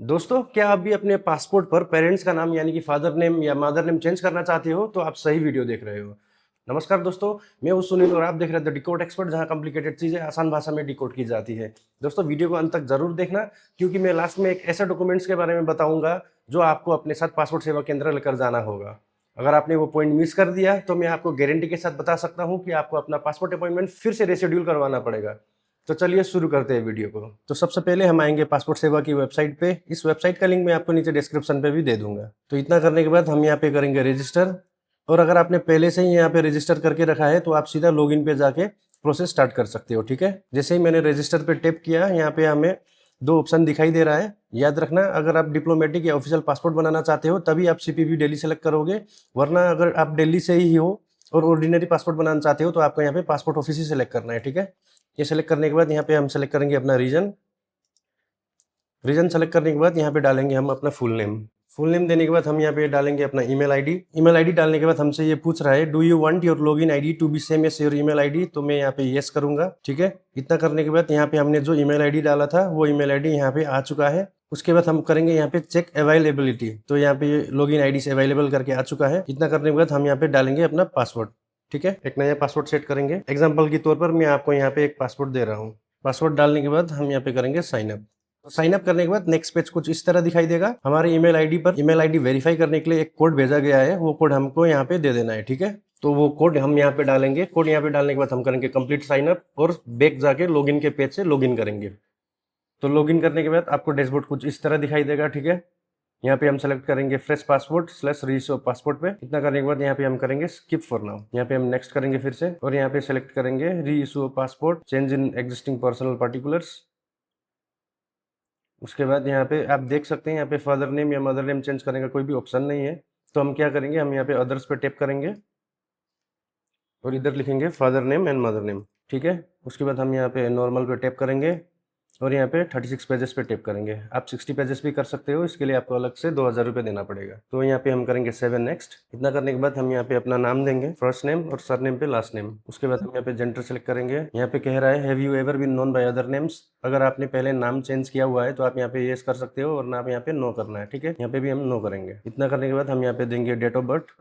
दोस्तों, क्या आप भी अपने पासपोर्ट पर पेरेंट्स का नाम यानी कि फादर नेम या मदर नेम चेंज करना चाहते हो? तो आप सही वीडियो देख रहे हो। नमस्कार दोस्तों, मैं हूं सुनील और आप देख रहे थे डिकोड एक्सपर्ट, जहां कॉम्प्लिकेटेड चीजें आसान भाषा में डिकोड की जाती है। दोस्तों, वीडियो को अंत तक जरूर देखना, क्योंकि मैं लास्ट में एक ऐसा डॉक्यूमेंट्स के बारे में बताऊंगा जो आपको अपने साथ पासपोर्ट सेवा केंद्र लेकर जाना होगा। अगर आपने वो पॉइंट मिस कर दिया तो मैं आपको गारंटी के साथ बता सकता हूं कि आपको अपना पासपोर्ट अपॉइंटमेंट फिर से रेशेड्यूल करवाना पड़ेगा। तो चलिए शुरू करते हैं वीडियो को। तो सबसे पहले हम आएंगे पासपोर्ट सेवा की वेबसाइट पे। इस वेबसाइट का लिंक मैं आपको नीचे डिस्क्रिप्शन पे भी दे दूंगा। तो इतना करने के बाद हम यहाँ पे करेंगे रजिस्टर। और अगर आपने पहले से ही यहाँ पे रजिस्टर करके रखा है तो आप सीधा लॉगिन पे जाके प्रोसेस स्टार्ट कर सकते हो। ठीक है, जैसे ही मैंने रजिस्टर पे टैप किया, यहाँ पे हमें दो ऑप्शन दिखाई दे रहा है। याद रखना, अगर आप डिप्लोमेटिक या ऑफिशियल पासपोर्ट बनाना चाहते हो तभी आप सीपीवी दिल्ली सेलेक्ट करोगे, वरना अगर आप दिल्ली से ही हो और ऑर्डिनरी पासपोर्ट बनाना चाहते हो तो आपको यहाँ पे पासपोर्ट ऑफिस ही सेलेक्ट करना है। ठीक है, ये सेलेक्ट करने के बाद यहाँ पे हम सेलेक्ट करेंगे अपना रीजन। रीजन सेलेक्ट करने के बाद यहाँ पे डालेंगे हम अपना फुल नेम। फुल नेम देने के बाद हम यहाँ पे डालेंगे अपना ईमेल आईडी। ईमेल आईडी डालने के बाद हमसे ये पूछ रहा है, do you want your login ID to be same as your email ID? तो मैं यहाँ पे येस करूंगा। ठीक है, इतना करने के बाद यहाँ पे हमने जो ईमेल आईडी डाला था वो ईमेल आईडी यहाँ पे आ चुका है। उसके बाद हम करेंगे यहाँ पे चेक अवेलेबिलिटी। तो यहाँ पे लॉगिन आईडी से अवेलेबल करके आ चुका है। इतना करने के बाद हम यहाँ पे डालेंगे अपना पासवर्ड। ठीक है, एक नया पासवर्ड सेट करेंगे। एग्जाम्पल के तौर पर मैं आपको यहाँ पे एक पासवर्ड दे रहा हूँ। पासवर्ड डालने के बाद हम यहाँ पे करेंगे साइन अप। साइन अप करने के बाद नेक्स्ट पेज कुछ इस तरह दिखाई देगा। हमारे ईमेल आईडी पर ईमेल आईडी वेरीफाई करने के लिए एक कोड भेजा गया है, वो कोड हमको यहाँ पे दे देना है। ठीक है, तो वो कोड हम यहाँ पे डालेंगे। कोड यहाँ पे डालने के बाद हम करेंगे कंप्लीट साइन अप और बैक जाके लॉगिन के पेज से लॉगिन करेंगे। तो लॉगिन करने के बाद आपको डैशबोर्ड कुछ इस तरह दिखाई देगा। ठीक है, यहाँ पे हम सेलेक्ट करेंगे fresh passport slash reissue passport पे। इतना करने के बाद यहाँ पे हम करेंगे स्किप फॉर नाउ। यहाँ पे हम नेक्स्ट करेंगे फिर से और यहाँ पे सेलेक्ट करेंगे reissue passport change in existing personal particulars. उसके बाद यहाँ पे आप देख सकते हैं, यहाँ पे फादर नेम या मदर नेम चेंज करने का कोई भी ऑप्शन नहीं है। तो हम क्या करेंगे, हम यहाँ पे अदर्स पे टैप करेंगे और इधर लिखेंगे father name and mother name. ठीक है, उसके बाद हम यहाँ पे नॉर्मल पे टैप करेंगे और यहाँ पे 36 पेजेस पे टैप करेंगे। आप 60 पेजेस भी कर सकते हो, इसके लिए आपको अलग से 2000 रुपये देना पड़ेगा। तो यहाँ पे हम करेंगे 7 नेक्स्ट। इतना करने के बाद हम यहाँ पे अपना नाम देंगे, फर्स्ट नेम और सर नेम पे लास्ट नेम। उसके बाद हम यहाँ पे जेंडर सेलेक्ट करेंगे। यहाँ पे कह रहा है, have you ever been known by other names? अगर आपने पहले नाम चेंज किया हुआ है तो आप यहाँ पे येस कर सकते हो, वरना आप यहाँ पे नो करना है। ठीक है, यहाँ पे भी हम नो करेंगे। इतना करने के बाद हम यहाँ पे देंगे date of birth.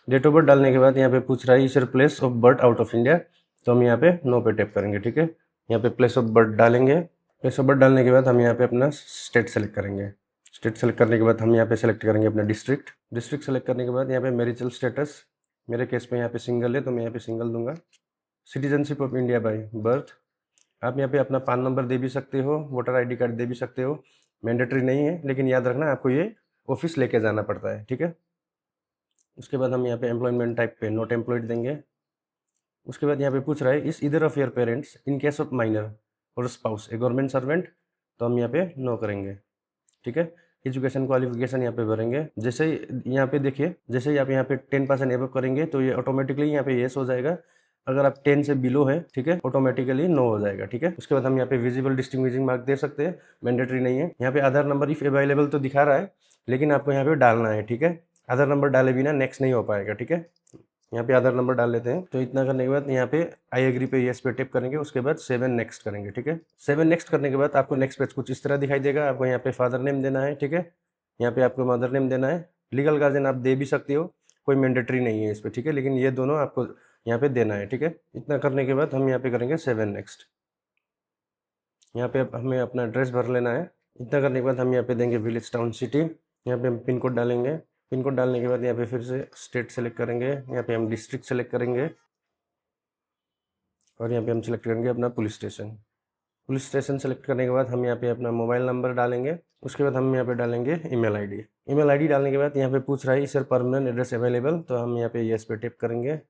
Date of birth डालने के बाद यहाँ पे पूछ रहा है is your place of birth out of India? तो हम यहाँ पे नो पे टैप करेंगे। ठीक है, यहाँ पे प्लेस ऑफ बर्थ डालेंगे। प्लेस ऑफ बर्थ डालने के बाद हम यहाँ पे अपना स्टेट सेलेक्ट करेंगे। स्टेट सेलेक्ट करने के बाद हम यहाँ पे सेलेक्ट करेंगे अपना डिस्ट्रिक्ट। डिस्ट्रिक्ट सेलेक्ट करने के बाद यहाँ पे मैरिटल स्टेटस, मेरे केस में यहाँ पे सिंगल है तो मैं यहाँ पे सिंगल दूंगा। Citizenship of India by birth, आप यहाँ पे अपना पान नंबर दे भी सकते हो, वोटर ID कार्ड दे भी सकते हो। मैंडेटरी नहीं है, लेकिन याद रखना आपको ये ऑफिस लेके जाना पड़ता है। ठीक है, उसके बाद हम यहाँ पे एम्प्लॉयमेंट टाइप पे नॉट एम्प्लॉयड देंगे। उसके बाद यहाँ पे पूछ रहा है इस either of your parents in case of minor और स्पाउस ए गवर्नमेंट सर्वेंट? तो हम यहाँ पे नो करेंगे। ठीक है, एजुकेशन क्वालिफिकेशन यहाँ पे भरेंगे। जैसे ही यहाँ पे देखिए, जैसे ही आप यहाँ पे 10% एबव करेंगे तो ये ऑटोमेटिकली यहाँ पे येस हो जाएगा। अगर आप 10 से बिलो है, ठीक है, ऑटोमेटिकली नो हो जाएगा। ठीक है, उसके बाद हम यहाँ पे विजिबल डिस्टिंग्विशिंग मार्क दे सकते हैं, मैंडेटरी नहीं है। यहाँ पे आधार नंबर इफ अवेलेबल तो दिखा रहा है, लेकिन आपको यहाँ पे डालना है। ठीक है, आधार नंबर डाले बिना नेक्स्ट नहीं हो पाएगा। ठीक है, यहाँ पे आधार नंबर डाल लेते हैं। तो इतना करने के बाद यहाँ पे आई एग्री पे येस पे टिप करेंगे। उसके बाद 7 नेक्स्ट करेंगे। ठीक है, 7 नेक्स्ट करने के बाद आपको नेक्स्ट पेज कुछ इस तरह दिखाई देगा। आपको यहाँ पे फादर नेम देना है। ठीक है, यहाँ पे आपको मदर नेम देना है। लीगल गार्जियन आप दे भी सकते हो, कोई मैंडेटरी नहीं है इस पर। ठीक है, लेकिन ये दोनों आपको यहाँ पे देना है। ठीक है, इतना करने के बाद हम यहाँ पे करेंगे 7 नेक्स्ट। यहाँ पे हमें अपना एड्रेस भर लेना है। इतना करने के बाद हम यहाँ पे देंगे विलेज टाउन सिटी। यहाँ पे हम पिन कोड डालेंगे। पिन कोड डालने के बाद यहाँ पे फिर से स्टेट सेलेक्ट करेंगे। यहाँ पे हम डिस्ट्रिक्ट सेलेक्ट करेंगे और यहाँ पे हम सेलेक्ट करेंगे अपना police station. Police station select करने के बाद हम यहाँ पे अपना मोबाइल नंबर डालेंगे। उसके बाद हम यहाँ पे डालेंगे ईमेल आईडी। ईमेल आईडी डालने के बाद यहाँ पे पूछ रहा है इस परमानेंट एड्रेस अवेलेबल? तो हम यहाँ पे येस पे टिप करेंगे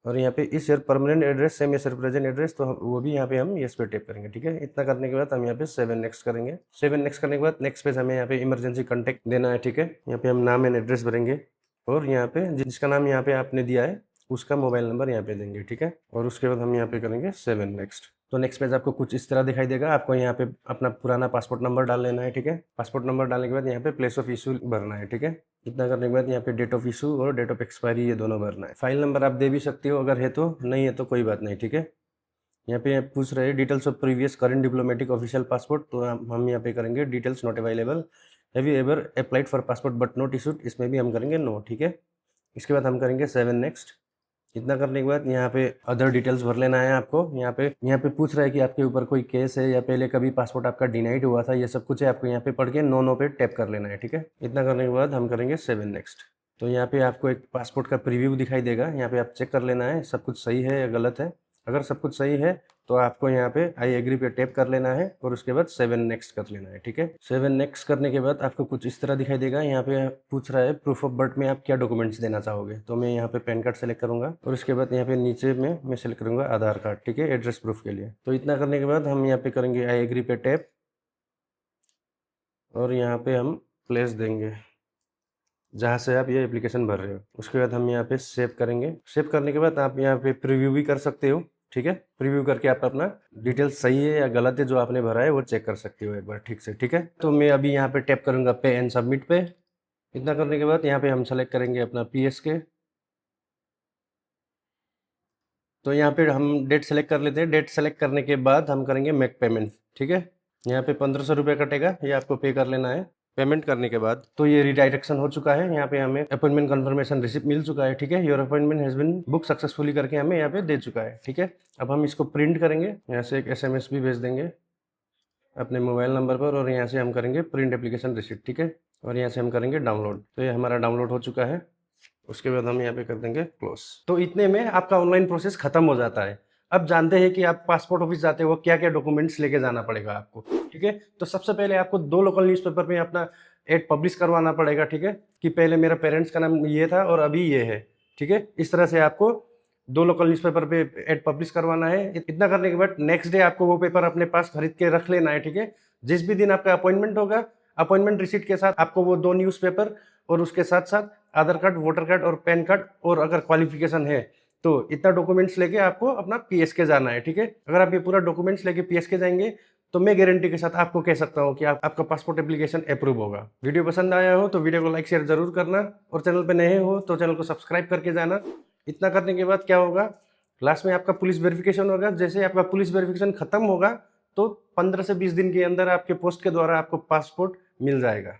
और यहाँ पे इस permanent address same as present address, तो वो भी यहाँ पे हम येस पे टिप करेंगे। ठीक है, इतना करने के बाद हम यहाँ पे 7 नेक्स्ट करेंगे। 7 नेक्स्ट करने के बाद नेक्स्ट पेज हमें यहाँ पे इमरजेंसी कॉन्टैक्ट देना है। ठीक है, यहाँ पे हम नाम एंड एड्रेस भरेंगे और यहाँ पे जिसका नाम यहाँ पे आपने दिया है उसका मोबाइल नंबर यहाँ पे देंगे। ठीक है, और उसके बाद हम यहाँ पे करेंगे 7 नेक्स्ट। तो नेक्स्ट पेज आपको कुछ इस तरह दिखाई देगा। आपको यहाँ पे अपना पुराना पासपोर्ट नंबर डाल लेना है। ठीक है, पासपोर्ट नंबर डालने के बाद यहाँ पे प्लेस ऑफ इशू भरना है। ठीक है, इतना करने के बाद यहाँ पे डेट ऑफ इशू और डेट ऑफ एक्सपायरी ये दोनों भरना है। फाइल नंबर आप दे भी सकते हो, अगर है तो, नहीं है तो कोई बात नहीं। ठीक है, यहाँ पे पूछ रहे हैं details of previous current diplomatic official passport, तो हम यहाँ पे करेंगे details not available. Have you ever applied for passport but not issued, इसमें भी हम करेंगे नो। ठीक है, इसके बाद हम करेंगे 7 नेक्स्ट। इतना करने के बाद यहाँ पे अदर डिटेल्स भर लेना है आपको। यहाँ पे पूछ रहा है कि आपके ऊपर कोई केस है या पहले कभी पासपोर्ट आपका डिनाइड हुआ था, ये सब कुछ है। आपको यहाँ पे पढ़ के नो नो पे टैप कर लेना है। ठीक है, इतना करने के बाद हम करेंगे 7 नेक्स्ट। तो यहाँ पे आपको एक पासपोर्ट का प्रीव्यू दिखाई देगा, यहाँ पे आप चेक कर लेना है सब कुछ सही है या गलत है। अगर सब कुछ सही है तो आपको यहाँ पे आई एग्री पे टैप कर लेना है और उसके बाद 7 नेक्स्ट कर लेना है। ठीक है, 7 नेक्स्ट करने के बाद आपको कुछ इस तरह दिखाई देगा। यहाँ पे पूछ रहा है प्रूफ ऑफ बर्थ में आप क्या डॉक्यूमेंट्स देना चाहोगे, तो मैं यहाँ पे पैन कार्ड सेलेक्ट करूंगा और उसके बाद यहाँ पे नीचे में मैं सेलेक्ट करूंगा आधार कार्ड। ठीक है, एड्रेस प्रूफ के लिए। तो इतना करने के बाद हम यहाँ पे करेंगे आई एग्री पे टैप और यहाँ पे हम प्लेस देंगे जहाँ से आप ये एप्लीकेशन भर रहे हो। उसके बाद हम यहाँ पे सेव करेंगे। सेव करने के बाद आप यहाँ पे प्रीव्यू भी कर सकते हो। ठीक है, प्रीव्यू करके आप अपना डिटेल्स सही है या गलत है जो आपने भरा है वो चेक कर सकते हो एक बार ठीक से। ठीक है, तो मैं अभी यहाँ पे टैप करूँगा पे एंड सबमिट पे। इतना करने के बाद यहाँ पे हम सेलेक्ट करेंगे अपना PSK। तो यहाँ पे हम डेट सेलेक्ट कर लेते हैं। डेट सेलेक्ट करने के बाद हम करेंगे मेक पेमेंट। ठीक है, यहाँ पे 1500 रुपये कटेगा, ये आपको पे कर लेना है। पेमेंट करने के बाद तो ये रिडायरेक्शन हो चुका है। यहाँ पे हमें अपॉइंटमेंट कंफर्मेशन रिसिप्ट मिल चुका है। ठीक है, your appointment has been book successfully करके हमें यहाँ पे दे चुका है। ठीक है, अब हम इसको प्रिंट करेंगे, यहाँ से एक SMS भी भेज देंगे अपने मोबाइल नंबर पर और यहाँ से हम करेंगे प्रिंट एप्लीकेशन रिसिप्ट। ठीक है, और यहाँ से हम करेंगे डाउनलोड। तो ये हमारा डाउनलोड हो चुका है। उसके बाद हम यहाँ पे कर देंगे क्लोज। तो इतने में आपका ऑनलाइन प्रोसेस खत्म हो जाता है। अब जानते हैं कि आप पासपोर्ट ऑफिस जाते हो क्या क्या डॉक्यूमेंट्स लेके जाना पड़ेगा आपको। ठीक है, तो सबसे पहले आपको 2 लोकल न्यूज़पेपर में अपना एड पब्लिश करवाना पड़ेगा। ठीक है, कि पहले मेरा पेरेंट्स का नाम ये था और अभी ये है। ठीक है, इस तरह से आपको 2 लोकल न्यूज़पेपर पे एड पब्लिश करवाना है। इतना करने के बाद नेक्स्ट डे आपको वो पेपर अपने पास खरीद के रख लेना है। ठीक है, जिस भी दिन आपका अपॉइंटमेंट होगा, अपॉइंटमेंट रिसीट के साथ आपको वो 2 न्यूज़पेपर और उसके साथ साथ आधार कार्ड, वोटर कार्ड और पैन कार्ड, और अगर क्वालिफिकेशन है तो इतना डॉक्यूमेंट्स लेके आपको अपना PSK जाना है। ठीक है, अगर आप ये पूरा डॉक्यूमेंट्स लेके PSK जाएंगे तो मैं गारंटी के साथ आपको कह सकता हूँ कि आपका पासपोर्ट एप्लीकेशन अप्रूव होगा। वीडियो पसंद आया हो तो वीडियो को लाइक शेयर जरूर करना और चैनल पे नए हो तो चैनल को सब्सक्राइब करके जाना। इतना करने के बाद क्या होगा, लास्ट में आपका पुलिस वेरिफिकेशन होगा। जैसे आपका पुलिस वेरिफिकेशन खत्म होगा तो 15 से 20 दिन के अंदर आपके पोस्ट के द्वारा आपको पासपोर्ट मिल जाएगा।